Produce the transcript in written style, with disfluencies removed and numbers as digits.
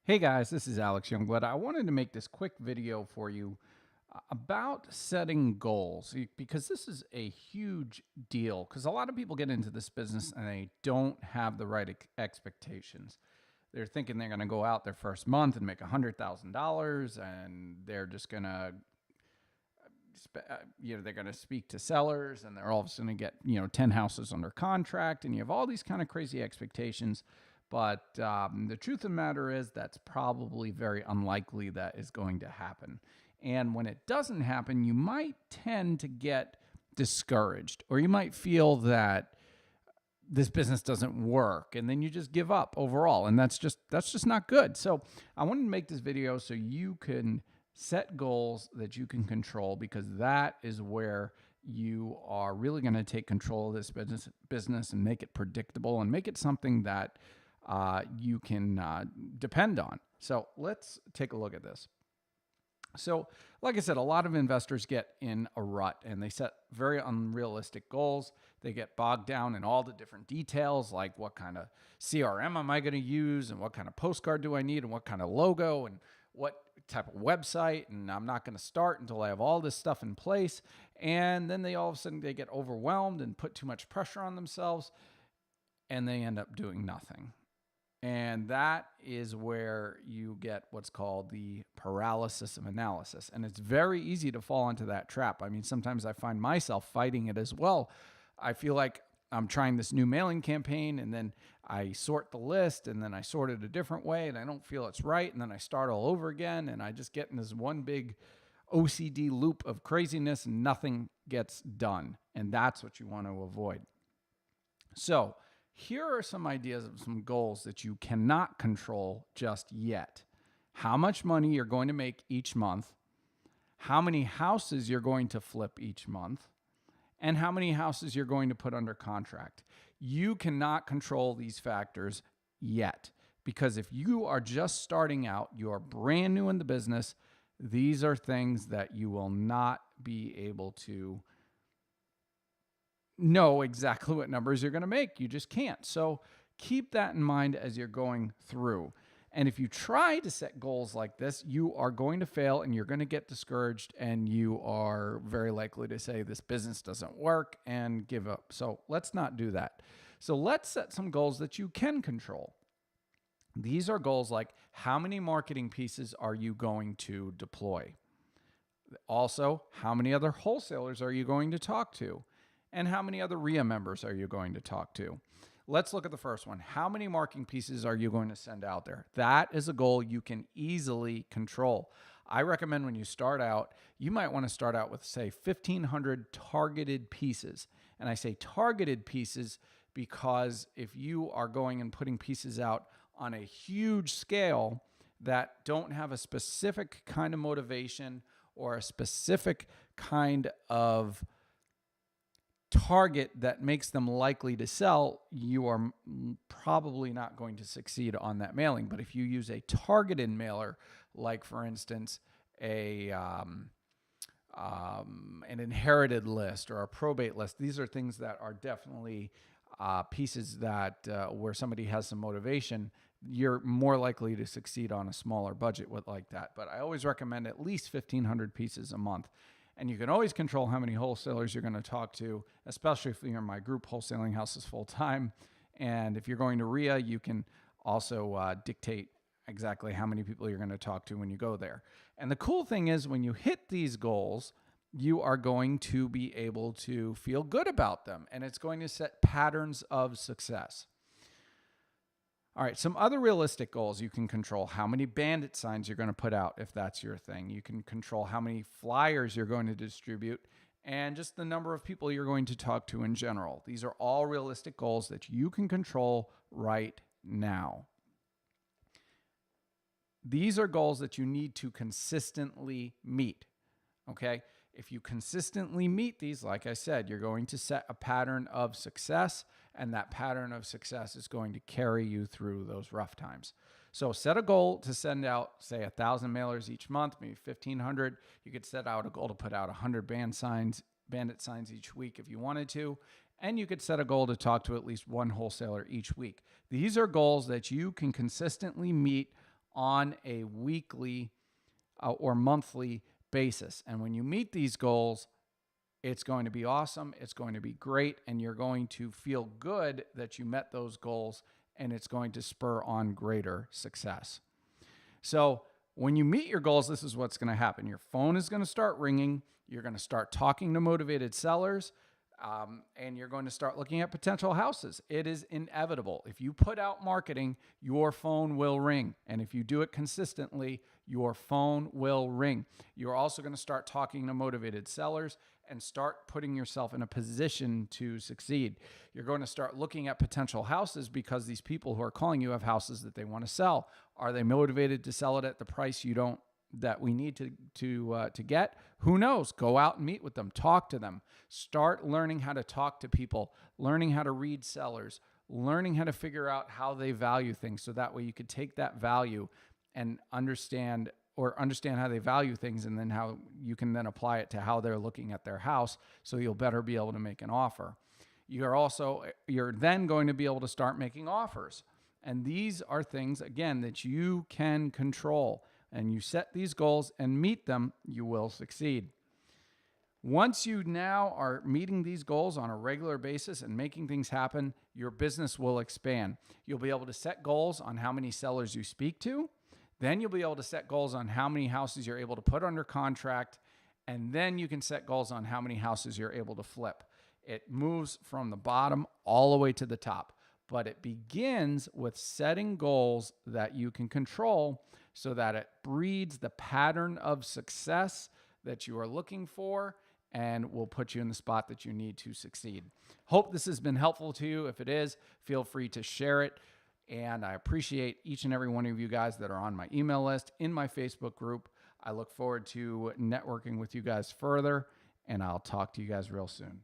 Hey guys, this is Alex Youngblood. I wanted to make this quick video for you about setting goals because this is a huge deal because a lot of people get into this business and they don't have the right expectations. They're thinking they're going to go out their first month and make $100,000 and they're just going to they're going to speak to sellers and they're all of a sudden going to get 10 houses under contract, and you have all these kind of crazy expectations. But the truth of the matter is that's probably very unlikely that is going to happen. And when it doesn't happen, you might tend to get discouraged, or you might feel that this business doesn't work, and then you just give up overall, and that's just not good. So I wanted to make this video so you can set goals that you can control, because that is where you are really going to take control of this business and make it predictable and make it something that you can depend on. So let's take a look at this. So, like I said, a lot of investors get in a rut and they set very unrealistic goals. They get bogged down in all the different details, like what kind of CRM am I going to use, and what kind of postcard do I need, and what kind of logo, and what type of website. And I'm not going to start until I have all this stuff in place. And then all of a sudden they get overwhelmed and put too much pressure on themselves, and they end up doing nothing. And that is where you get what's called the paralysis of analysis. And it's very easy to fall into that trap. I mean, sometimes I find myself fighting it as well. I feel like I'm trying this new mailing campaign, and then I sort the list, and then I sort it a different way, and I don't feel it's right. And then I start all over again, and I just get in this one big OCD loop of craziness, and nothing gets done. And that's what you want to avoid. So, here are some ideas of some goals that you cannot control just yet. How much money you're going to make each month, how many houses you're going to flip each month, and how many houses you're going to put under contract. You cannot control these factors yet, because if you are just starting out, you are brand new in the business, these are things that you will not be able to know exactly what numbers you're going to make. You just can't. So keep that in mind as you're going through. And if you try to set goals like this, you are going to fail and you're going to get discouraged, and you are very likely to say this business doesn't work and give up. So let's not do that. So let's set some goals that you can control. These are goals like, how many marketing pieces are you going to deploy? Also, how many other wholesalers are you going to talk to? And how many other RIA members are you going to talk to? Let's look at the first one. How many marketing pieces are you going to send out there? That is a goal you can easily control. I recommend when you start out, you might want to start out with, say, 1,500 targeted pieces. And I say targeted pieces because if you are going and putting pieces out on a huge scale that don't have a specific kind of motivation or a specific kind of target that makes them likely to sell, you are probably not going to succeed on that mailing. But if you use a targeted mailer, like for instance, an inherited list or a probate list, these are things that are definitely pieces that where somebody has some motivation, you're more likely to succeed on a smaller budget like that. But I always recommend at least 1,500 pieces a month. And you can always control how many wholesalers you're going to talk to, especially if you're in my group wholesaling houses full time. And if you're going to RIA, you can also dictate exactly how many people you're going to talk to when you go there. And the cool thing is, when you hit these goals, you are going to be able to feel good about them, and it's going to set patterns of success. All right, some other realistic goals you can control: how many bandit signs you're going to put out if that's your thing. You can control how many flyers you're going to distribute, and just the number of people you're going to talk to in general. These are all realistic goals that you can control right now. These are goals that you need to consistently meet, okay? If you consistently meet these, like I said, you're going to set a pattern of success, and that pattern of success is going to carry you through those rough times. So set a goal to send out, say, 1,000 mailers each month, maybe 1,500. You could set out a goal to put out 100 bandit signs each week if you wanted to. And you could set a goal to talk to at least one wholesaler each week. These are goals that you can consistently meet on a weekly or monthly basis. And when you meet these goals, it's going to be awesome. It's going to be great. And you're going to feel good that you met those goals, and it's going to spur on greater success. So when you meet your goals, this is what's going to happen. Your phone is going to start ringing. You're going to start talking to motivated sellers. And you're going to start looking at potential houses. It is inevitable. If you put out marketing, your phone will ring. And if you do it consistently, your phone will ring. You're also going to start talking to motivated sellers and start putting yourself in a position to succeed. You're going to start looking at potential houses because these people who are calling you have houses that they want to sell. Are they motivated to sell it at the price that we need to get? Who knows? Go out and meet with them, talk to them, start learning how to talk to people, learning how to read sellers, learning how to figure out how they value things, so that way you could take that value and understand how they value things, and then how you can then apply it to how they're looking at their house, so you'll better be able to make an offer. You're then going to be able to start making offers. And these are things, again, that you can control. And you set these goals and meet them, you will succeed. Once you now are meeting these goals on a regular basis and making things happen, your business will expand. You'll be able to set goals on how many sellers you speak to. Then you'll be able to set goals on how many houses you're able to put under contract. And then you can set goals on how many houses you're able to flip. It moves from the bottom all the way to the top. But it begins with setting goals that you can control, so that it breeds the pattern of success that you are looking for and will put you in the spot that you need to succeed. Hope this has been helpful to you. If it is, feel free to share it. And I appreciate each and every one of you guys that are on my email list, in my Facebook group. I look forward to networking with you guys further, and I'll talk to you guys real soon.